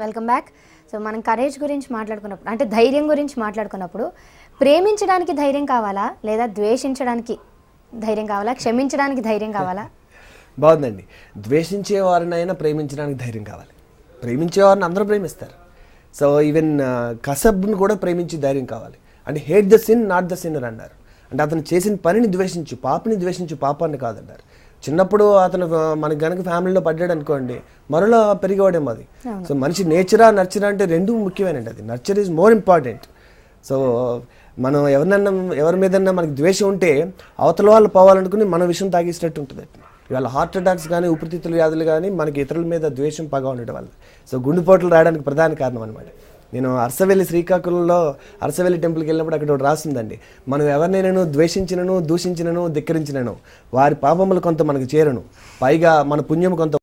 Welcome back. So మనం courage గురించి మాట్లాడుకున్నప్పుడు అంటే ధైర్యం గురించి మాట్లాడుకున్నప్పుడు ప్రేమించడానికి ధైర్యం కావాలా లేదా ద్వేషించడానికి ధైర్యం కావాలా, క్షమించడానికి ధైర్యం కావాలా? బాగుందండి. ద్వేషించే వారినైనా ప్రేమించడానికి ధైర్యం కావాలి. ప్రేమించేవారిని అందరూ ప్రేమిస్తారు. సో ఈవెన్ కసబ్ను కూడా ప్రేమించి ధైర్యం కావాలి. అంటే hate the sin not the sinner అన్నారు. అంటే అతను చేసిన పనిని ద్వేషించు, పాపని ద్వేషించు, పాపాన్ని కాదన్నారు. చిన్నప్పుడు అతను మనకి కనుక ఫ్యామిలీలో పడ్డాడు అనుకోండి, మరోలా పెరిగేవాడేమో అది. సో మనిషి నేచరా నర్చరా అంటే రెండూ ముఖ్యమైనది. అది nurture is more important. So మనం ఎవరి మీదన్నా మనకి ద్వేషం ఉంటే అవతల వాళ్ళు పోవాలనుకుని మన విషయం తాగేసినట్టు ఉంటుంది. ఇవాళ హార్ట్ అటాక్స్ కానీ ఊపిరితిత్తుల వ్యాధులు కానీ మనకి ఇతరుల మీద ద్వేషం పగ ఉండడం వల్ల సో గుండెపోట్లు రావడానికి ప్రధాన కారణం అనమాట. నేను అరసవెల్లి శ్రీకాకుళంలో అరసవెల్లి టెంపుల్కి వెళ్ళినప్పుడు అక్కడ ఒకటి రాసిందండి, మనం ఎవరినైనా ద్వేషించినను, దూషించినను, ధిక్కరించినను వారి పాపములు కొంత మనకు చేరను, పైగా మన పుణ్యం కొంత